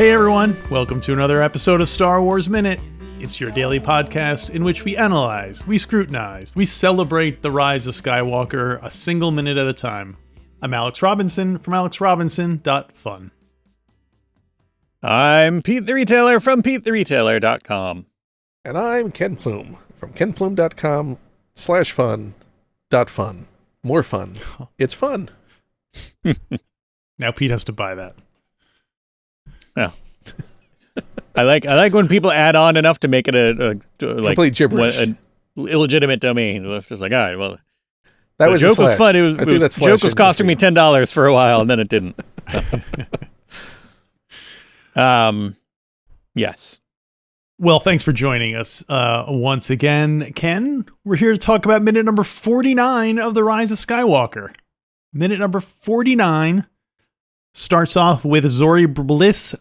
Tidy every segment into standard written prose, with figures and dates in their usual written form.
Hey everyone, welcome to another episode of Star Wars Minute. It's your daily podcast in which we analyze, we scrutinize, we celebrate the rise of Skywalker a single minute at a time. I'm Alex Robinson from alexrobinson.fun. I'm Pete the Retailer from PeteTheRetailer.com. And I'm Ken Plume from KenPlume.com/fun.fun. More fun. It's fun. Now Pete has to buy that. Oh. I like when people add on enough to make it a complete gibberish. An illegitimate domain. It's just like, all right, well, that was joke was fun. The joke was costing me $10 for a while, and then it didn't. Yes. Well, thanks for joining us once again, Ken. We're here to talk about minute number 49 of The Rise of Skywalker. Minute number 49 starts off with Zori Bliss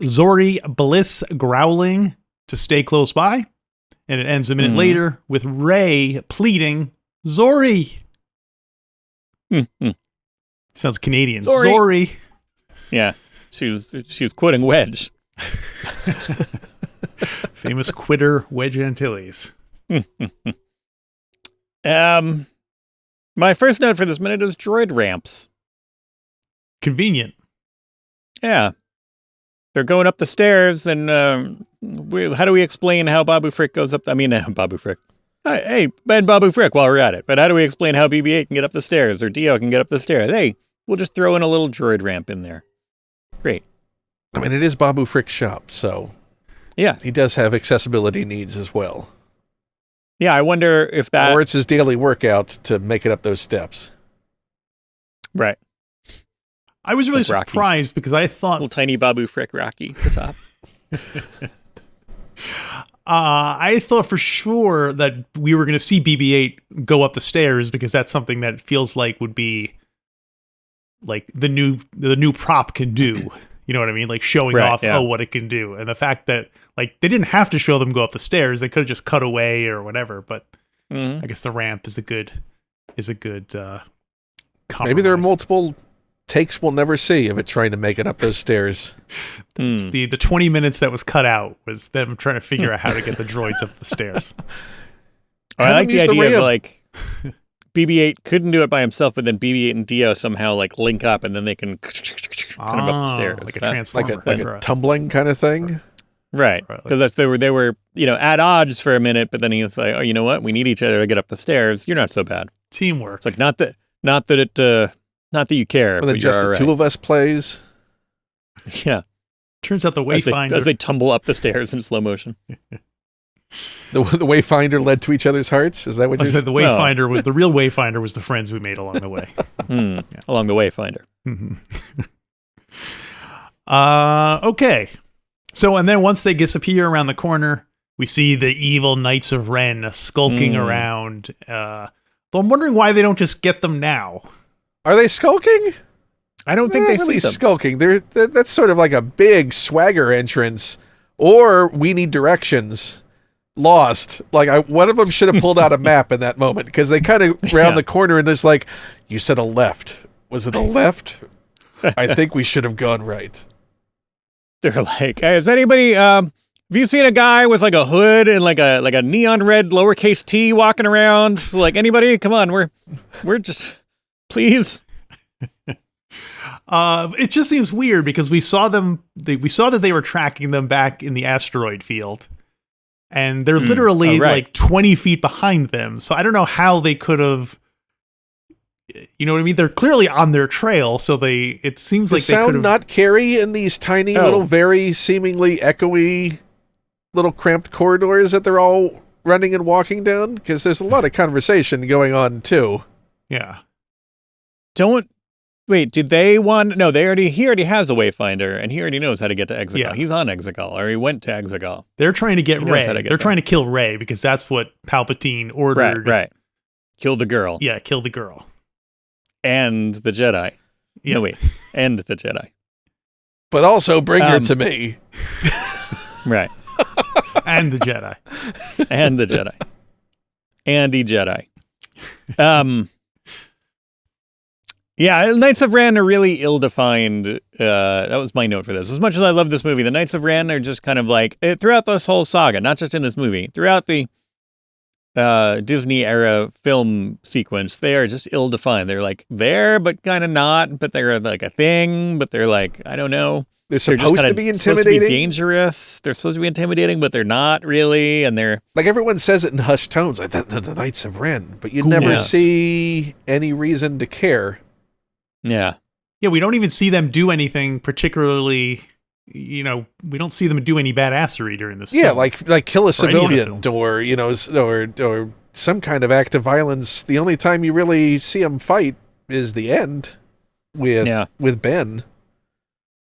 growling to stay close by, and it ends a minute later with Rey pleading, Zori. Sounds Canadian. Zori. Yeah, she was quoting Wedge. Famous quitter Wedge Antilles. My first note for this minute is droid ramps. Convenient. Yeah. They're going up the stairs, and how do we explain how Babu Frick goes up? Babu Frick. Hey, Ben Babu Frick while we're at it. But how do we explain how BB-8 can get up the stairs, or Dio can get up the stairs? Hey, we'll just throw in a little droid ramp in there. Great. I mean, it is Babu Frick's shop, so yeah, he does have accessibility needs as well. Yeah, I wonder if that... Or it's his daily workout to make it up those steps. Right. I was really surprised because I thought... Little tiny Babu Frick Rocky. What's up? I thought for sure that we were going to see BB-8 go up the stairs because that's something that feels like would be like the new prop can do. You know what I mean? Like showing off, what it can do. And the fact that like they didn't have to show them go up the stairs. They could have just cut away or whatever. But I guess the ramp is a good compromise. Maybe there are multiple takes we'll never see of it trying to make it up those stairs. The 20 minutes that was cut out was them trying to figure out how to get the droids up the stairs. I like the idea of like BB-8 couldn't do it by himself, but then BB-8 and Dio somehow like link up, and then they can kind of up the stairs, like a transformer, like a tumbling kind of thing. Right, because they were at odds for a minute, but then he was like, oh, you know what? We need each other to get up the stairs. You're not so bad. Teamwork. It's like not that you care. And then but just the two of us plays. Yeah. Turns out the Wayfinder as they tumble up the stairs in slow motion. The Wayfinder led to each other's hearts. Is that what you said? The Wayfinder was the real Wayfinder was the friends we made along the way. Yeah. Along the Wayfinder. Okay. So, and then once they disappear around the corner, we see the evil Knights of Ren skulking around. Though I'm wondering why they don't just get them now. Are they skulking? I don't think they really see them. Skulking. That's sort of like a big swagger entrance. Or we need directions. Lost. Like one of them should have pulled out a map in that moment because they kind of round the corner and it's like, you said a left. Was it a left? I think we should have gone right. They're like, hey, has anybody have you seen a guy with like a hood and like a neon red lowercase T walking around? Like anybody? Come on, we're just please. It just seems weird because we saw that they were tracking them back in the asteroid field. And they're literally like 20 feet behind them. So I don't know how they could have, you know what I mean? They're clearly on their trail. So it seems like they could have. Sound not carry in these tiny little, very seemingly echoey little cramped corridors that they're all running and walking down? Because there's a lot of conversation going on too. Yeah. Wait, did they want... No, he already has a Wayfinder, and he already knows how to get to Exegol. Yeah. He's on Exegol, or he went to Exegol. They're trying to get Rey. They're trying to kill Rey, because that's what Palpatine ordered. Right. Kill the girl. Yeah, kill the girl. And the Jedi. Yeah. No, wait. And the Jedi. But also bring her to me. Right. And the Jedi. And the Jedi. Andy Jedi. Yeah, Knights of Ren are really ill-defined. That was my note for this. As much as I love this movie, the Knights of Ren are just kind of like, throughout this whole saga, not just in this movie, throughout the Disney era film sequence, they are just ill-defined. They're like there, but kind of not, but they're like a thing, but they're like, I don't know. They're supposed just to be intimidating. Supposed to be dangerous. They're supposed to be intimidating, but they're not really. And they're like everyone says it in hushed tones, like the Knights of Ren, but you never see any reason to care. Yeah. Yeah, we don't even see them do anything particularly. We don't see them do any badassery during this. Yeah, film. like kill a civilian or or some kind of act of violence. The only time you really see them fight is the end with Ben.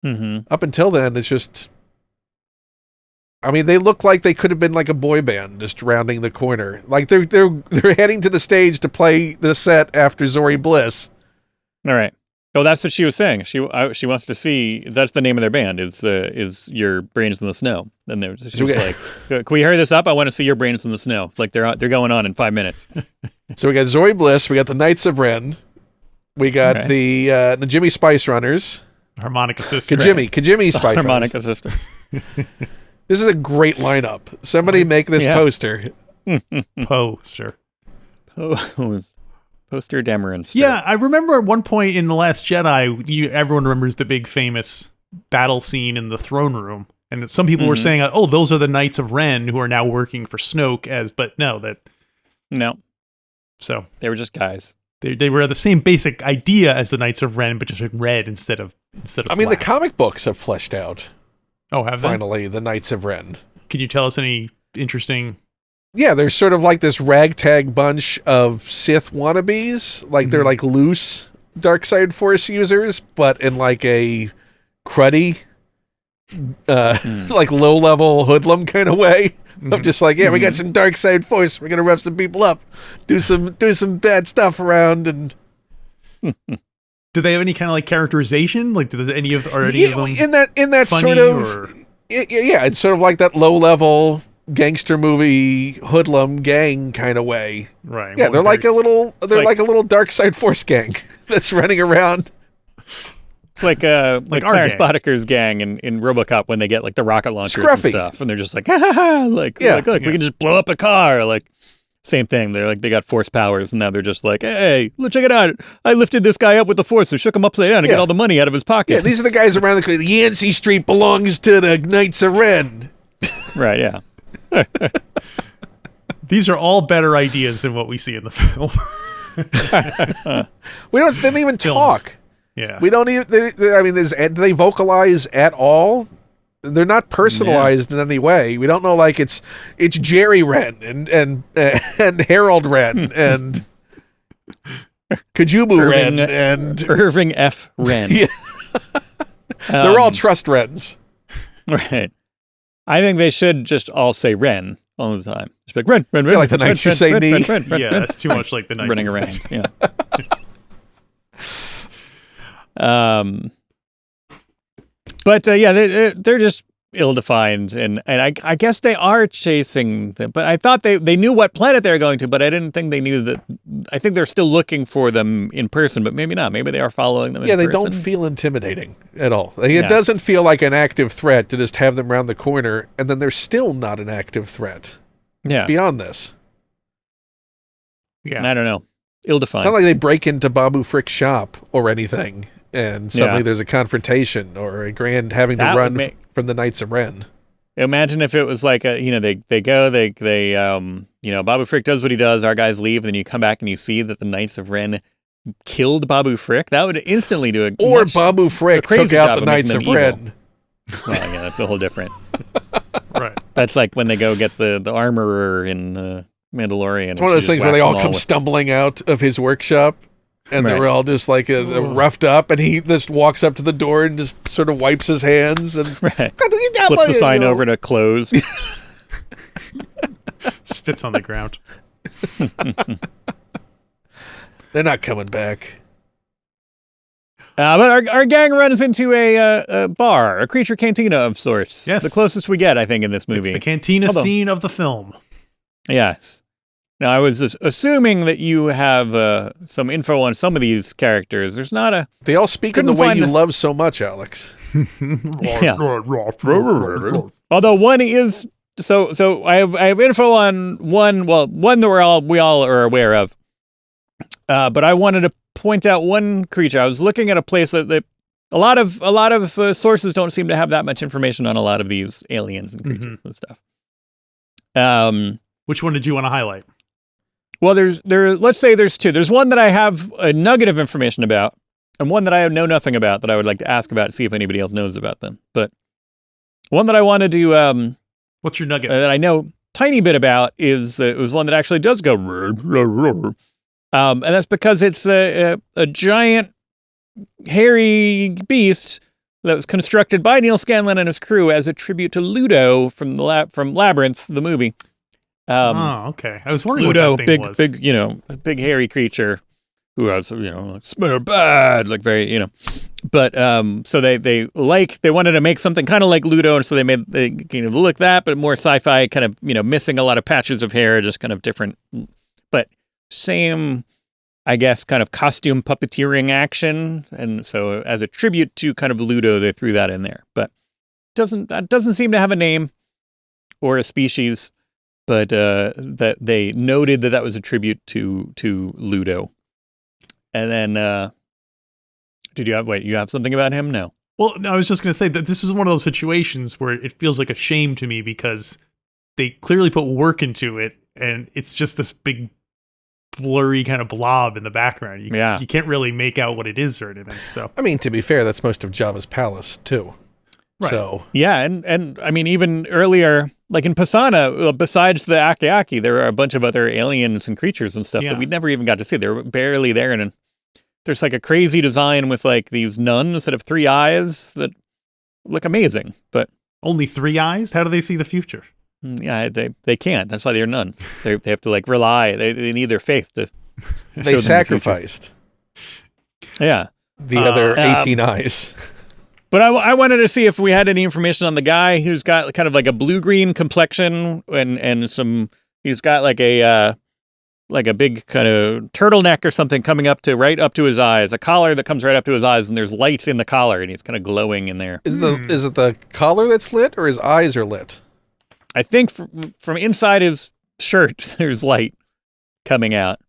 Mm-hmm. Up until then, it's just. I mean, they look like they could have been like a boy band just rounding the corner. Like they're heading to the stage to play the set after Zori Bliss. All right. Oh, that's what she was saying. She wants to see. That's the name of their band. Is Your Brains in the Snow. And she's like, "Can we hurry this up? I want to see Your Brains in the Snow." Like they're going on in 5 minutes. So we got Zori Bliss. We got the Knights of Ren. We got the Najimi Spice Runners. Harmonica Sisters. Kajimi Spice Harmonica Runners. Sisters. This is a great lineup. Somebody make this poster. Poster. Poster Dameron. Yeah, I remember at one point in The Last Jedi, everyone remembers the big famous battle scene in the throne room. And some people were saying, oh, those are the Knights of Ren who are now working for Snoke but no. So they were just guys. They were the same basic idea as the Knights of Ren, but just in red instead of I mean, black. the comic books have fleshed out. Oh, have they? Finally, the Knights of Ren. Can you tell us any interesting... Yeah, they're sort of like this ragtag bunch of Sith wannabes. Like they're like loose dark side Force users, but in like a cruddy, like low level hoodlum kind of way. Of just like, we got some dark side Force. We're gonna rough some people up, do some bad stuff around, and. Do they have any kind of like characterization? Like, does any of them in that sort of it's sort of like that low level gangster movie hoodlum gang kind of way, right? Yeah, they're like a little dark side Force gang that's running around. It's like Clarence Boddicker's gang in RoboCop when they get like the rocket launchers and stuff, and they're just like, look, we can just blow up a car, like. Same thing. They're like, they got Force powers, and now they're just like, hey, look, check it out. I lifted this guy up with the Force, so shook him upside down to get all the money out of his pocket. Yeah, these are the guys around the corner. Yancey Street belongs to the Knights of Ren. Right, yeah. These are all better ideas than what we see in the film. They don't even talk. Yeah. We don't even, do they vocalize at all? They're not personalized in any way. We don't know, like, it's Jerry Wren and Harold Wren and Kajubu Wren and Irving F. Wren. Yeah. They're all trust Wrens. Right. I think they should just all say Wren all the time. Just like Wren, Wren, Wren. Like the Knights who say me. Yeah, that's too much like the Knights running around. Yeah. But they're just ill-defined, and I guess they are chasing them. But I thought they knew what planet they were going to, but I didn't think they knew that. I think they're still looking for them in person, but maybe not. Maybe they are following them in person. Yeah, they don't feel intimidating at all. It doesn't feel like an active threat to just have them around the corner, and then they're still not an active threat. Yeah. Beyond this. Yeah. I don't know. Ill-defined. It's not like they break into Babu Frick's shop or anything. And suddenly there's a confrontation or a grand having to run from the Knights of Ren. Imagine if it was like they Babu Frick does what he does, our guys leave, and then you come back and you see that the Knights of Ren killed Babu Frick. That would instantly do it. Or Babu Frick took out the Knights of Ren. Well, yeah, that's a whole different. Right. That's like when they go get the armorer in Mandalorian. It's one of those things where they all come stumbling out of his workshop. And they were all just like roughed up, and he just walks up to the door and just sort of wipes his hands and flips the sign over to closed. Spits on the ground. They're not coming back. But our gang runs into a bar, a creature cantina of sorts. Yes. The closest we get, I think, in this movie. It's the cantina scene of the film. Yes. Now, I was assuming that you have some info on some of these characters. There's not a... They all speak in the way you love so much, Alex. Yeah. Although one is... So I have info on one that we all are aware of. But I wanted to point out one creature. I was looking at a place that a lot of sources don't seem to have that much information on a lot of these aliens and creatures and stuff. Which one did you want to highlight? Well, let's say there's two. There's one that I have a nugget of information about, and one that I know nothing about that I would like to ask about, see if anybody else knows about them. But one that I wanted to what's your nugget? that I know tiny bit about is it was one that actually does go and that's because it's a giant hairy beast that was constructed by Neil Scanlon and his crew as a tribute to Ludo from Labyrinth, the movie. Okay. I was wondering Ludo, what that thing was. a big hairy creature who has, like, smell bad, like very, But so they wanted to make something kind of like Ludo, and so they kind of look that, but more sci-fi, kind of missing a lot of patches of hair, just kind of different, but same, I guess, kind of costume puppeteering action, and so as a tribute to kind of Ludo, they threw that in there, but that doesn't seem to have a name or a species. But that they noted that was a tribute to Ludo. And then, you have something about him? No. Well, no, I was just going to say that this is one of those situations where it feels like a shame to me because they clearly put work into it, and it's just this big, blurry kind of blob in the background. You can't really make out what it is or anything. So, I mean, to be fair, that's most of Java's palace, too. Right. So yeah, and I mean, even earlier, like in Pisana, besides the Aki, there are a bunch of other aliens and creatures and stuff that we never even got to see. They were barely there, and there's like a crazy design with like these nuns that have 3 eyes that look amazing. But only 3 eyes? How do they see the future? Yeah, they can't. That's why they're nuns. They have to like rely. They need their faith to. They sacrificed. Yeah, the other 18 eyes. But I wanted to see if we had any information on the guy who's got kind of like a blue-green complexion and some. He's got like a big kind of turtleneck or something coming right up to his eyes. A collar that comes right up to his eyes, and there's lights in the collar, and he's kind of glowing in there. Is it the collar that's lit, or his eyes are lit? I think from inside his shirt, there's light coming out.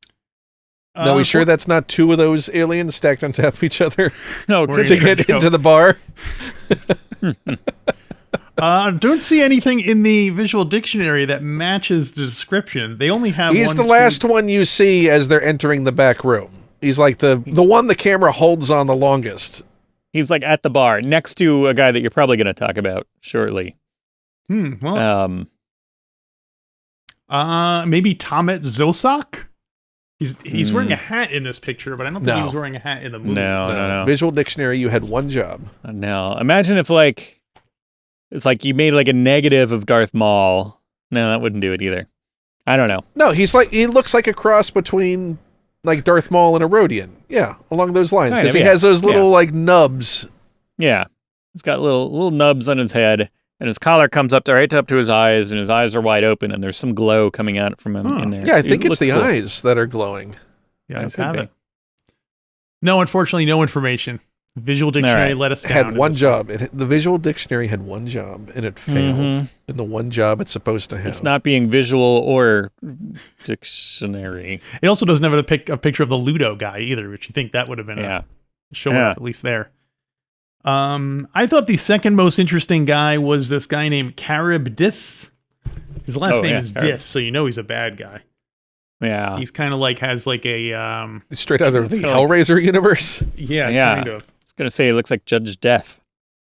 No, we sure that's not 2 of those aliens stacked on top of each other? No, to get into the bar. Don't see anything in the visual dictionary that matches the description. They only have. He's the last one you see as they're entering the back room. He's like the one the camera holds on the longest. He's like at the bar next to a guy that you're probably going to talk about shortly. Well. Maybe Tomet Zosak. He's wearing a hat in this picture, but I don't think he was wearing a hat in the movie. No. Visual dictionary, you had one job. No. Imagine if it's like you made like a negative of Darth Maul. No, that wouldn't do it either. I don't know. No, he looks like a cross between like Darth Maul and a Rhodian. Yeah, along those lines. Because he has those little like nubs. Yeah. He's got little nubs on his head. And his collar comes right up to his eyes, and his eyes are wide open, and there's some glow coming out from him in there. Yeah, I think it's the eyes that are glowing. Yeah, I have it. No, unfortunately, no information. Visual dictionary let us down. It had one job. The visual dictionary had one job, and it failed. And the one job it's supposed to have. It's not being visual or dictionary. It also doesn't have a picture of the Ludo guy either, which you think that would have been a show off at least there. I thought the second most interesting guy was this guy named Charybdis. His last name is Dis, so you know he's a bad guy. Yeah. He's kind of like has like a straight out of the Hellraiser universe. Yeah, kind of. I was gonna say he looks like Judge Death.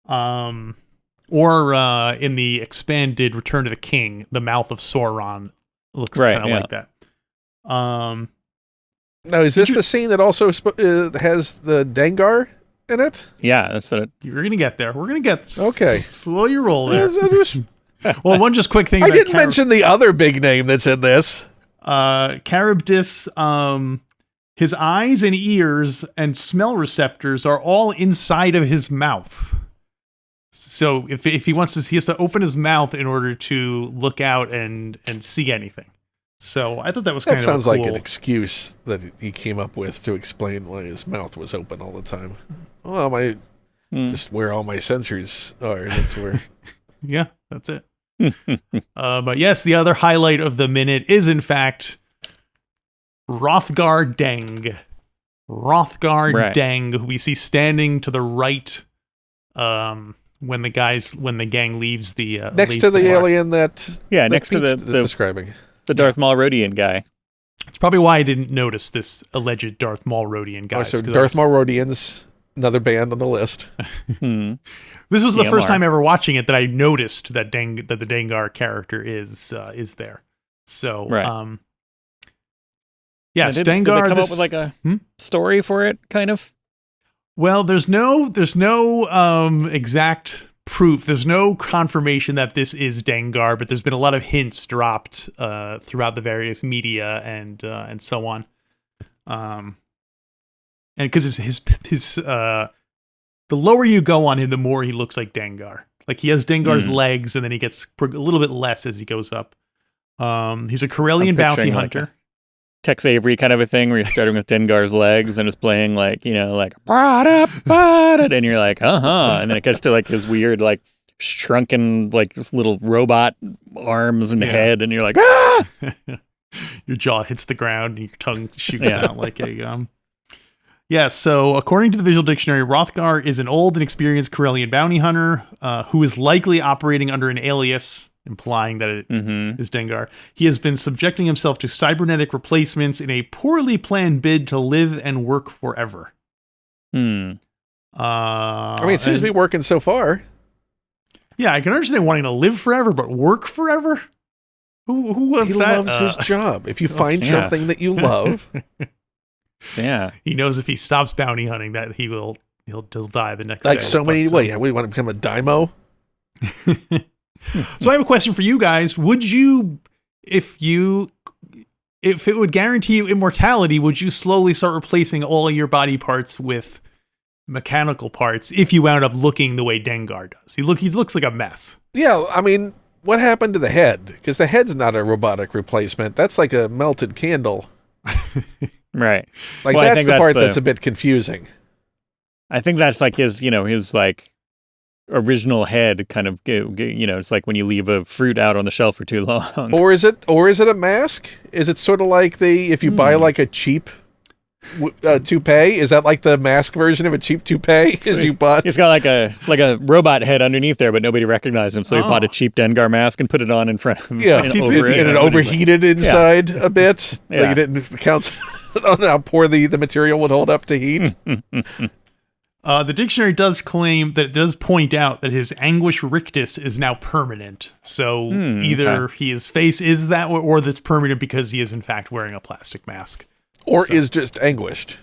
Or in the expanded Return of the King, the mouth of Sauron looks kind of like that. Now, is this the scene that also has the Dengar in it? Yeah, that's what you're gonna get there. We're gonna get okay. Slow your roll there. Well, one just quick thing. I didn't mention the other big name that's in this. Charybdis. His eyes and ears and smell receptors are all inside of his mouth. So if he wants to, he has to open his mouth in order to look out and see anything. So I thought that was kind That of sounds cool. like an excuse that he came up with to explain why his mouth was open all the time. Well, just where all my sensors are. That's where. Yeah, that's it. But yes, the other highlight of the minute is in fact Rothgar Deng. Right. Deng, who we see standing to the right when the gang leaves the Next to the bar. alien that next to Pete's the describing. the Darth Maul Rodian guy. It's probably why I didn't notice this alleged Darth Maul Rodian guy. So Darth Maul Rodians, another band on the list. This was the DMR. first time ever watching it that I noticed that the Dengar character is there. So Right. yes, Did Dengar. they come up with like a story for it, kind of? Well, there's no exact proof. There's no confirmation that this is Dengar, but there's been a lot of hints dropped throughout the various media and so on. And because his the lower you go on him, the more he looks like Dengar. Like he has Dengar's legs, and then he gets a little bit less as he goes up. He's a Corellian bounty hunter. Like Tex Avery kind of a thing where you're starting with Dengar's legs and it's playing like, you know, like, and you're like, and then it gets to like his weird, like, shrunken, like, this little robot arms and head, and you're like, ah! Your jaw hits the ground and your tongue shoots out like a so according to the visual dictionary, Rothgar is an old and experienced Corellian bounty hunter who is likely operating under an alias, implying that it is Dengar. He has been subjecting himself to cybernetic replacements in a poorly planned bid to live and work forever. I mean, it seems to be working so far. Yeah, I can understand wanting to live forever, but work forever? Who wants he that? He loves his job. If you find something that you love... Yeah, he knows if he stops bounty hunting that he'll die the next day. Like so many. We want to become a daimo. So I have a question for you guys. Would you, if it would guarantee you immortality, would you slowly start replacing all of your body parts with mechanical parts if you wound up looking the way Dengar does? He looks like a mess. Yeah, I mean, what happened to the head? Because the head's not a robotic replacement. That's like a melted candle. Right. Like that's the part that's a bit confusing. I think that's like his like original head kind of, it's like when you leave a fruit out on the shelf for too long. Or is it a mask? Is it sort of like if you buy like a cheap toupee? Is that like the mask version of a cheap toupee? You bought? He's got like a robot head underneath there, but nobody recognized him, so he bought a cheap Dengar mask and put it on in front of him. Yeah, and it overheated inside a bit. Yeah. Like it didn't count on how poor the material would hold up to heat. The dictionary does claim that it does point out that his anguish rictus is now permanent. So either his face is that way, or that's permanent because he is in fact wearing a plastic mask. Or is just anguished.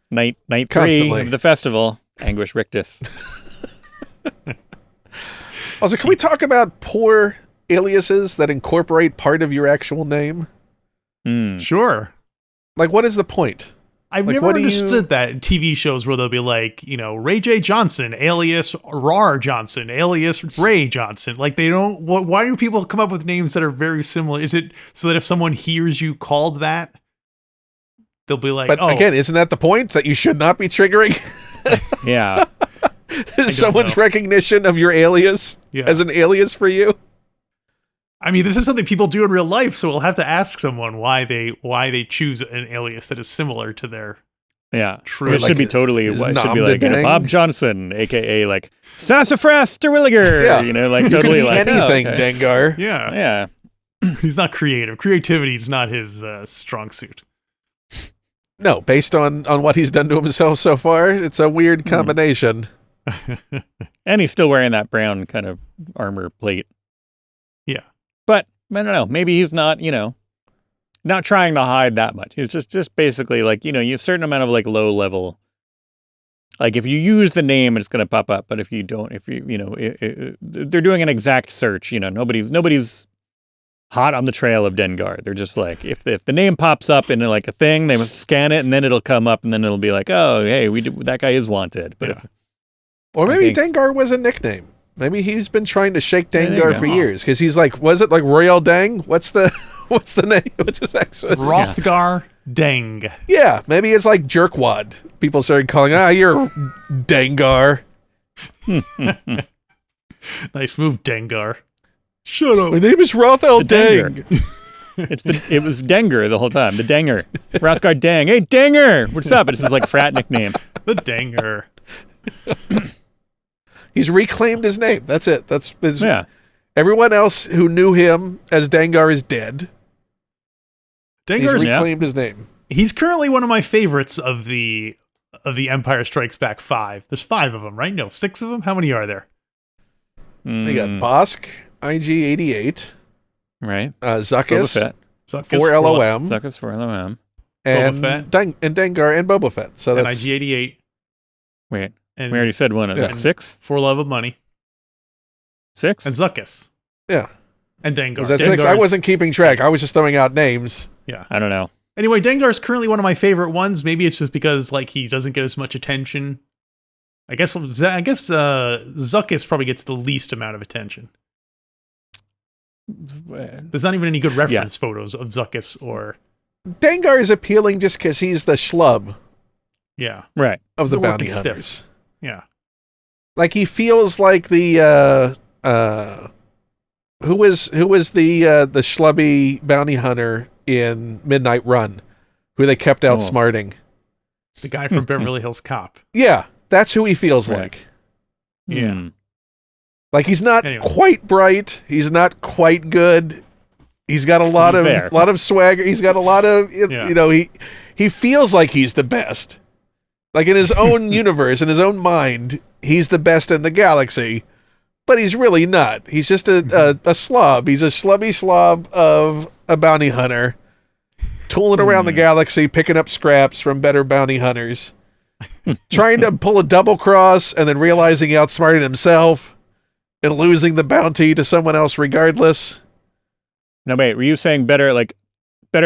Night Constantly. 3 of the festival, anguish rictus. Also, can we talk about poor aliases that incorporate part of your actual name? Sure. Like, what is the point? I've never understood that in TV shows where they'll be like, Ray J. Johnson, alias Rar Johnson, alias Ray Johnson. Like, they don't... Why do people come up with names that are very similar? Is it so that if someone hears you called that, they'll be like, but again, isn't that the point? That you should not be triggering? Yeah. Someone's recognition of your alias as an alias for you? I mean, this is something people do in real life, so we'll have to ask someone why they choose an alias that is similar to their true. It should be totally. It should be like Bob Johnson, aka like Sassafras Terwilliger. Yeah. Like totally like anything, Dengar. Yeah. He's not creative. Creativity is not his strong suit. No, based on what he's done to himself so far, it's a weird combination. And he's still wearing that brown kind of armor plate. Yeah. But I don't know. Maybe he's not, not trying to hide that much. It's just basically like, you have a certain amount of like low level. Like if you use the name, it's going to pop up. But if you don't, they're doing an exact search. Nobody's hot on the trail of Dengar. They're just like, if the name pops up in like a thing, they must scan it and then it'll come up and then it'll be like, oh, hey, that guy is wanted. But or maybe Dengar was a nickname. Maybe he's been trying to shake Dengar for years because he's like, was it like Royal Deng? What's the What's the name? What's his actual? Rothgar Deng. Yeah, maybe it's like jerkwad. People started calling, you're Dengar. Nice move, Dengar. Shut up. My name is Rothel The Deng. It was Denger the whole time. The Denger. Rothgar Deng. Hey, Denger! What's up? It's his like frat nickname. The Denger. He's reclaimed his name. That's it. That's his, Yeah. Everyone else who knew him as Dengar is dead. Dengar's He's reclaimed his name. He's currently one of my favorites of the Empire Strikes Back 5. There's 5 of them, right? No, 6 of them. How many are there? We got Bosk, IG-88, Right. Zuckus, Boba Fett. Zuckus, 4LOM, Zuckus for LOM. and, Boba Fett. Dengar and Boba Fett. So and that's IG-88. Wait. And We already said one of Yeah. the 6? For Love of Money. 6? And Zuckus. yeah. And Dengar. Was that 6? I Dengar's- wasn't keeping track. I was just throwing out names. Yeah. I don't know. Anyway, Dengar's currently one of my favorite ones. Maybe it's just because like he doesn't get as much attention. I guess Zuckus probably gets the least amount of attention. There's not even any good reference photos of Zuckus or Dengar is appealing just because he's the schlub yeah. Right. of the They're bounty working hunters. stiff. Yeah. Like he feels like the who was the schlubby bounty hunter in Midnight Run, who they kept outsmarting. The guy from Beverly Hills Cop. Yeah, that's who he feels Right. like. Yeah. Hmm. Like he's not Anyway. quite bright. He's not quite good. He's got a lot He's there. of swagger. He's got a lot of Yeah. you know. He feels like he's the best. Like in his own universe, in his own mind, he's the best in the galaxy. But he's really not. He's just a slob. He's a slubby slob of a bounty hunter, tooling around the galaxy, picking up scraps from better bounty hunters, trying to pull a double cross and then realizing he outsmarted himself and losing the bounty to someone else regardless. Now, wait, were you saying better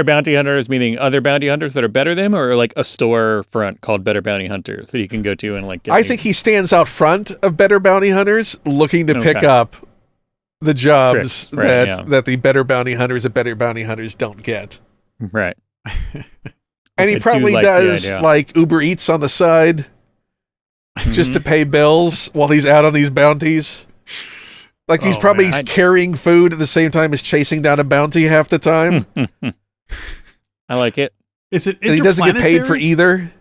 bounty hunters, meaning other bounty hunters that are better than him, or like a storefront called Better Bounty Hunters that you can go to and like get I think he stands out front of better bounty hunters looking to pick Okay. up the jobs Tricks, right, that the better bounty hunters at better bounty hunters don't get. Right. And he I do probably like the does idea. like Uber Eats on the side just to pay bills while he's out on these bounties. Like he's Oh, probably man. carrying food at the same time as chasing down a bounty half the time. I like it. Is it And he doesn't get paid for interplanetary? either.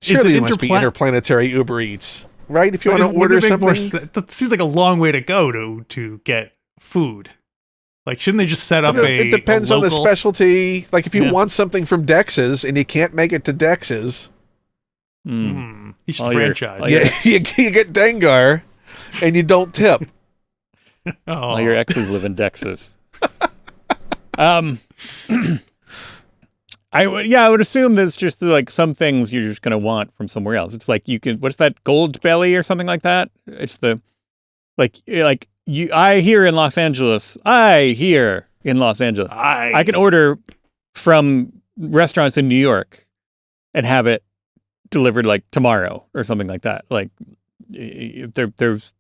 Surely it it must be interplan- interplanetary Uber Eats, right? If you But want to wouldn't order it make more something. sense- that seems like a long way to go to get food. Like, shouldn't they just set up It depends a on the local- specialty. Like if you Yeah. want something from Dex's and you can't make it to Dex's, He should All your- franchise. all you, you get Dengar and you don't tip. Oh, All your exes live in Dex's. I would assume that it's just like some things you're just gonna want from somewhere else. It's like you can, what's that, Gold Belly or something like that? It's the I hear in Los Angeles. I can order from restaurants in New York and have it delivered like tomorrow or something like that. Like if there's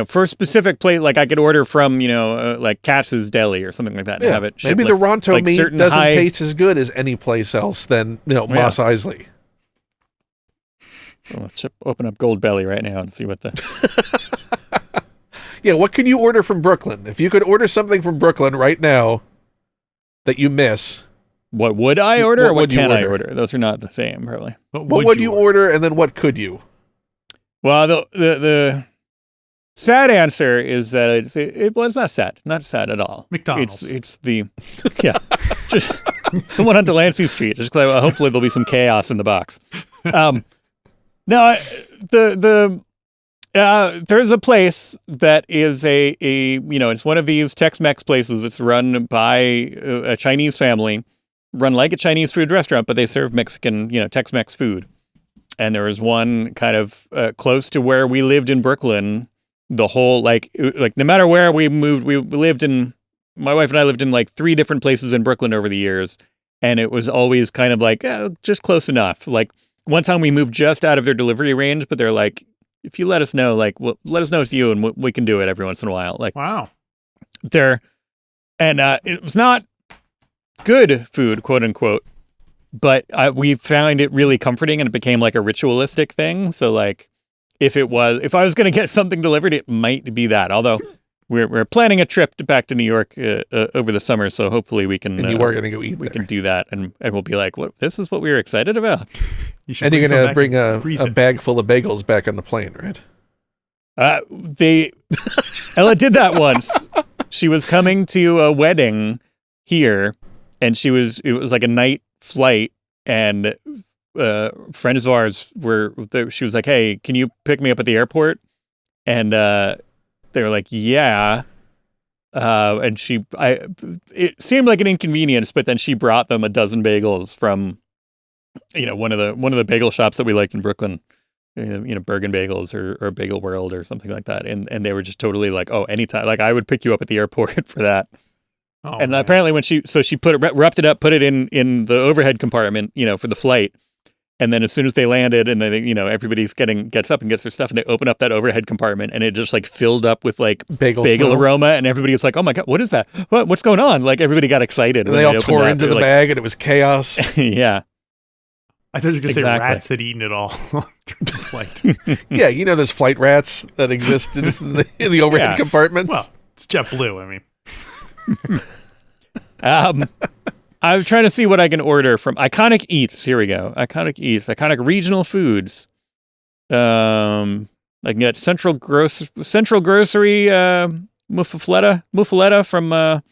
for a specific plate, like I could order from like Katz's Deli or something like that and have it shipped. Maybe the Ronto like meat certain doesn't high- taste as good as any place else than Mos Eisley. Let's open up Gold Belly right now and see what the. Yeah, what can you order from Brooklyn? If you could order something from Brooklyn right now that you miss, What would I order What or what would you can I order? order? Those are not the same, probably. what would you order and then what could you? Well, the sad answer is that it's not sad. Not sad at all. McDonald's. It's the just the one on Delancey Street. Just 'cause hopefully there'll be some chaos in the box. There's a place that is it's one of these Tex-Mex places. It's run by a Chinese family, run like a Chinese food restaurant, but they serve Mexican, Tex-Mex food. And there was one kind of close to where we lived in Brooklyn. The whole like no matter where we moved, we lived in. My wife and I lived in like 3 different places in Brooklyn over the years, and it was always kind of like just close enough. Like one time we moved just out of their delivery range, but they're like, if you let us know, like, well, let us know it's you, and we can do it every once in a while. Like Wow. they're And it was not good food, quote unquote, but we found it really comforting, and it became like a ritualistic thing. So like, if I was going to get something delivered, it might be that. Although we're planning a trip back to New York over the summer, so hopefully we can. And you are going to go eat. We can do that, and we'll be like, "What? This is what we were excited about." And you're going to bring a bag full of bagels back on the plane, right? Ella did that once. She was coming to a wedding here, and it was like a night flight, and friends of ours she was like, "Hey, can you pick me up at the airport?" And they were like, "Yeah." And it seemed like an inconvenience, but then she brought them a dozen bagels from, one of the bagel shops that we liked in Brooklyn. Bergen Bagels or Bagel World or something like that. And they were just totally like, oh, anytime. Like, I would pick you up at the airport for that. Oh, and man. Apparently when she wrapped it up, put it in the overhead compartment, for the flight. And then as soon as they landed and then, everybody's gets up and gets their stuff, and they open up that overhead compartment, and it just like filled up with like bagel aroma. And everybody was like, oh my God, what is that? What's going on? Like, everybody got excited. And they all tore into the bag, and it was chaos. Yeah. I thought you were going to say rats had eaten it all during the flight. Yeah, there's flight rats that exist just in the overhead compartments. Well, it's JetBlue, I mean. I'm trying to see what I can order from Iconic Eats. Here we go. Iconic regional foods. I can get Central Grocery muffaletta from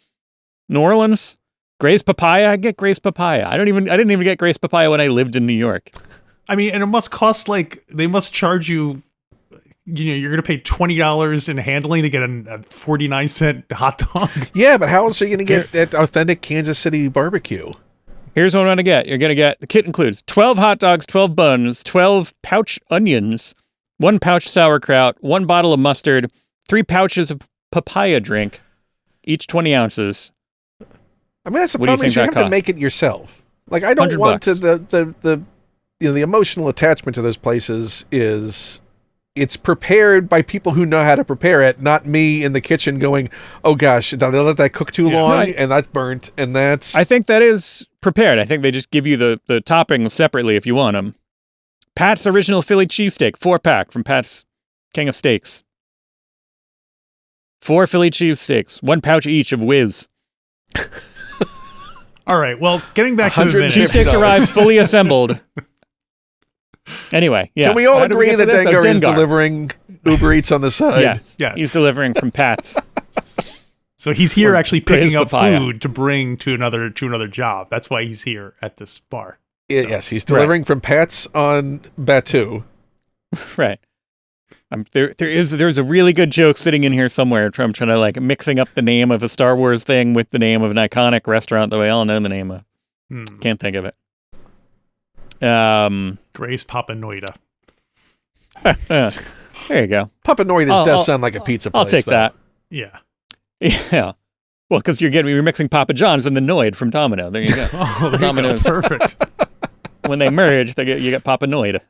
New Orleans. Gray's papaya. I get Gray's papaya. I didn't even get Gray's papaya when I lived in New York. I mean, and it must cost they must charge you. You're going to pay $20 in handling to get a 49-cent hot dog. Yeah, but how else are you going to get that authentic Kansas City barbecue? Here's what I'm going to get. You're going to get, the kit includes 12 hot dogs, 12 buns, 12 pouch onions, 1 pouch sauerkraut, 1 bottle of mustard, 3 pouches of papaya drink, each 20 ounces. I mean, that's the problem. You have to make it yourself. Like, I don't want to the emotional attachment to those places is it's prepared by people who know how to prepare it, not me in the kitchen going, oh gosh, did I let that cook too long? And that's burnt. And that's. I think that is prepared. I think they just give you the toppings separately if you want them. Pat's Original Philly Cheesesteak, 4-pack from Pat's King of Steaks. 4 Philly cheesesteaks, 1 pouch each of Whiz. All right. Well, getting back to the cheesesteaks arrived fully assembled. Anyway, yeah. Can we all agree that Dengar is delivering Uber Eats on the side? Yes. Yeah. He's delivering from Pat's. So he's here actually picking up food to bring to another job. That's why he's here at this bar. Yes, he's delivering from Pat's on Batu. Right. There's a really good joke sitting in here somewhere. I'm trying to like mixing up the name of a Star Wars thing with the name of an iconic restaurant that we all know the name of. Can't think of it. Gray's Papanoida. There you go. Papanoidas does sound like a pizza place. I'll take that. Yeah. Yeah. Well, because you're mixing Papa John's and the Noid from Domino. There you go. Domino's perfect. When they merge, you get Papa Noid.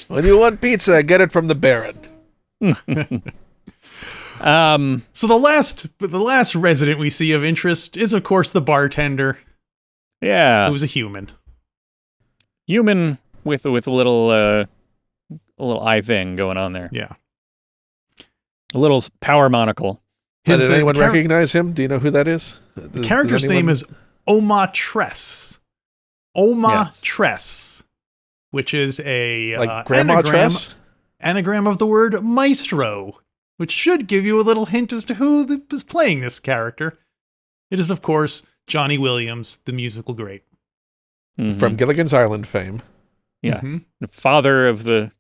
When you want pizza, get it from the Baron. So the last resident we see of interest is, of course, the bartender. Yeah, who's a human with a little eye thing going on there. Yeah, a little power monocle. Does anyone recognize him? Do you know who that is? The character's name is Oma Tress. Tress, which is a Grandma Tress? Anagram of the word maestro, which should give you a little hint as to who is playing this character. It is, of course, Johnny Williams, the musical great. Mm-hmm. From Gilligan's Island fame. Yes. Mm-hmm. The father of the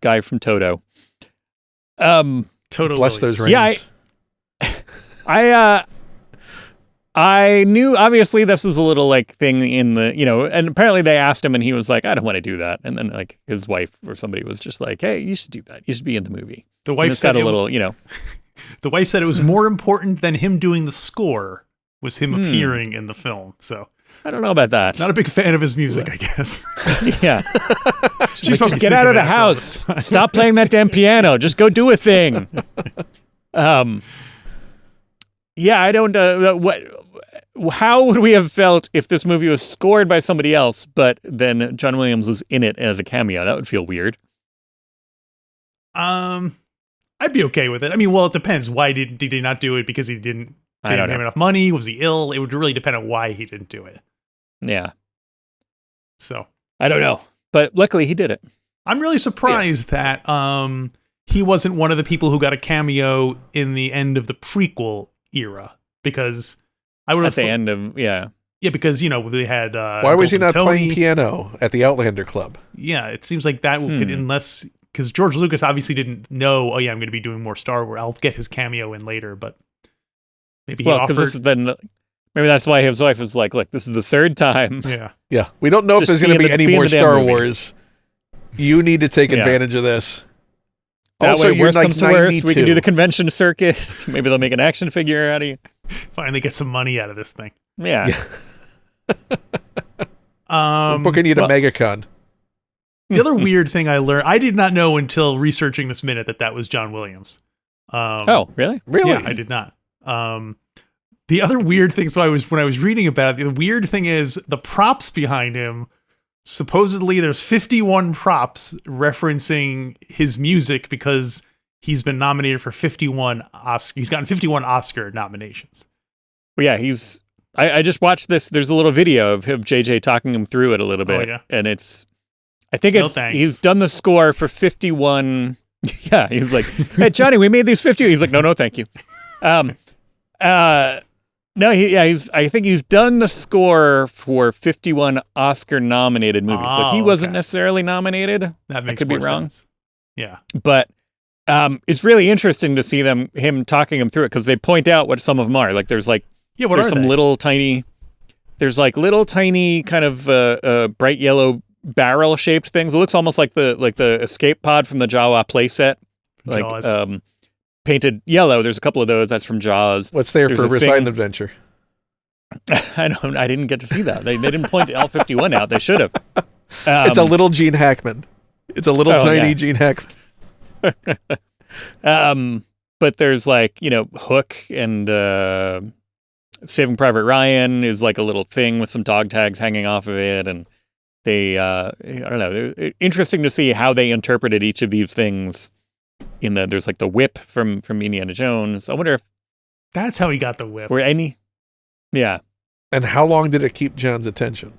guy from Toto. Toto bless those reins. Yeah, I knew, obviously, this was a little, thing in the, and apparently they asked him, and he was like, I don't want to do that. And then, his wife or somebody was just like, hey, you should do that. You should be in the movie. The wife said The wife said it was more important than him doing the score was him appearing in the film. So I don't know about that. Not a big fan of his music, I guess. Yeah. Just get out of the house. Stop playing that damn piano. Just go do a thing. Yeah, I don't. How would we have felt if this movie was scored by somebody else, but then John Williams was in it as a cameo? That would feel weird. I'd be okay with it. I mean, well, it depends. Why did he not do it? Because he didn't have enough money? Was he ill? It would really depend on why he didn't do it. Yeah. So I don't know, but luckily he did it. I'm really surprised that he wasn't one of the people who got a cameo in the end of the prequel era, because I would have at the end of because they had why was he not Tony playing piano at the Outlander Club? Yeah, it seems like that could, unless because George Lucas obviously didn't know. Oh yeah, I'm going to be doing more Star Wars. I'll get his cameo in later, but maybe he offered. Maybe that's why his wife was like, "Look, this is the third time." Yeah. We don't know if there's going to be any more Star Wars. You need to take advantage of this. That also, way, worst comes to worst, we can do the convention circuit. Maybe they'll make an action figure out of you. Finally get some money out of this thing. Yeah. We're booking you to MegaCon. The other weird thing I learned, I did not know until researching this minute that was John Williams. Oh, really? Really? Yeah, I did not. The other weird thing, when I was reading about it, the weird thing is the props behind him. Supposedly, there's 51 props referencing his music because he's been nominated for 51 Oscars. He's gotten 51 Oscar nominations. Well, yeah, I just watched this. There's a little video of him, JJ, talking him through it a little bit. Oh, yeah. And he's done the score for 51. Yeah, he's like, "Hey, Johnny, we made these 50." He's like, no, thank you. No, I think he's done the score for 51 Oscar-nominated movies. So he wasn't necessarily nominated. That makes could more be wrong. sense. Yeah, but it's really interesting to see him talking him through it because they point out what some of them are. Like there's like there's some little tiny kind of bright yellow barrel-shaped things. It looks almost like the escape pod from the Jawa playset. Jaws. Painted yellow. There's a couple of those. That's from Jaws. What's there for Resign Adventure? I didn't get to see that. They didn't point L-51 out. They should have. It's a little Gene Hackman. It's a little tiny Gene Hackman. But there's Hook and Saving Private Ryan is like a little thing with some dog tags hanging off of it, and they I don't know. Interesting to see how they interpreted each of these things. There's like the whip from Indiana Jones. I wonder if that's how he got the whip. Yeah. And how long did it keep John's attention?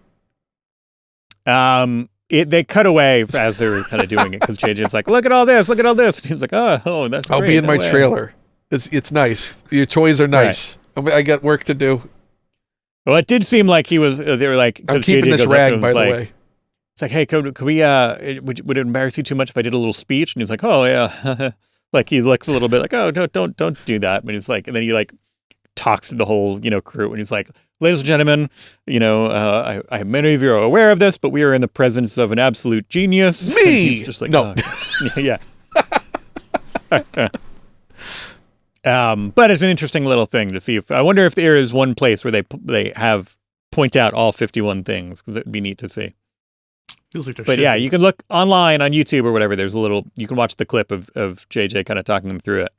They cut away as they were kind of doing it because JJ's like, look at all this. And he's like, oh, that's I'll great. be in my trailer. It's nice. Your toys are nice. Right. I got work to do. Well, it did seem like he was. They were like, I'm keeping this rag, by the way. It's like, hey, could we? Would it embarrass you too much if I did a little speech? And he's like, oh yeah. Like he looks a little bit like, oh, don't do that. But he's like, and then he like talks to the whole crew, and he's like, ladies and gentlemen, I many of you are aware of this, but we are in the presence of an absolute genius. Me. He's just like, no, yeah. But it's an interesting little thing to see. I wonder if there is one place where they have point out all 51 things because it would be neat to see. Feels like but yeah, you can look online on YouTube or whatever. There's you can watch the clip of JJ kind of talking them through it.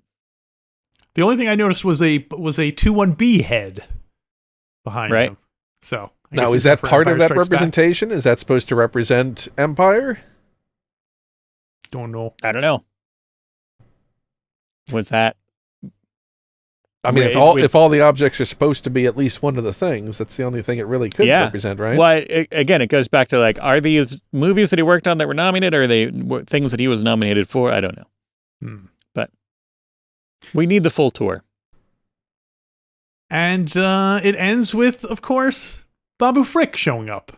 The only thing I noticed was a 2-1B head behind him. So now, is that part of that representation? Is that supposed to represent Empire? Don't know. I don't know. Was that? I mean, if all the objects are supposed to be at least one of the things, that's the only thing it really could represent, right? Well, again, it goes back to are these movies that he worked on that were nominated, or are they things that he was nominated for? I don't know. But we need the full tour. And it ends with, of course, Babu Frick showing up.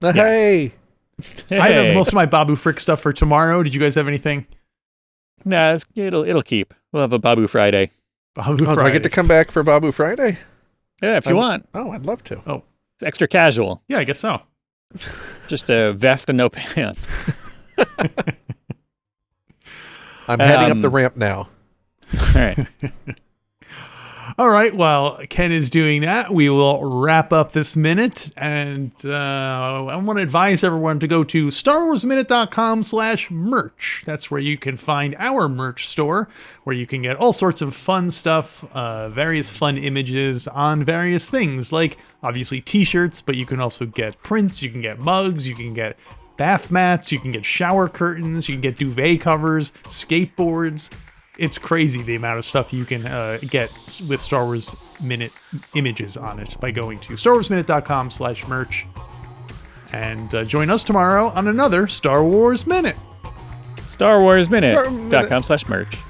Hey! I have most of my Babu Frick stuff for tomorrow. Did you guys have anything? Nah, it'll keep. We'll have a Babu Friday. Babu Friday. Do I get to come back for Babu Friday? Yeah, if you want. Oh, I'd love to. Oh, it's extra casual. Yeah, I guess so. Just a vest and no pants. I'm heading up the ramp now. All right. All right, while Ken is doing that, we will wrap up this minute. And I want to advise everyone to go to StarWarsMinute.com/merch. That's where you can find our merch store, where you can get all sorts of fun stuff, various fun images on various things, like obviously t-shirts, but you can also get prints, you can get mugs, you can get bath mats, you can get shower curtains, you can get duvet covers, skateboards. It's crazy the amount of stuff you can get with Star Wars Minute images on it by going to StarWarsMinute.com/merch. And join us tomorrow on another Star Wars Minute. StarWarsMinute.com/merch.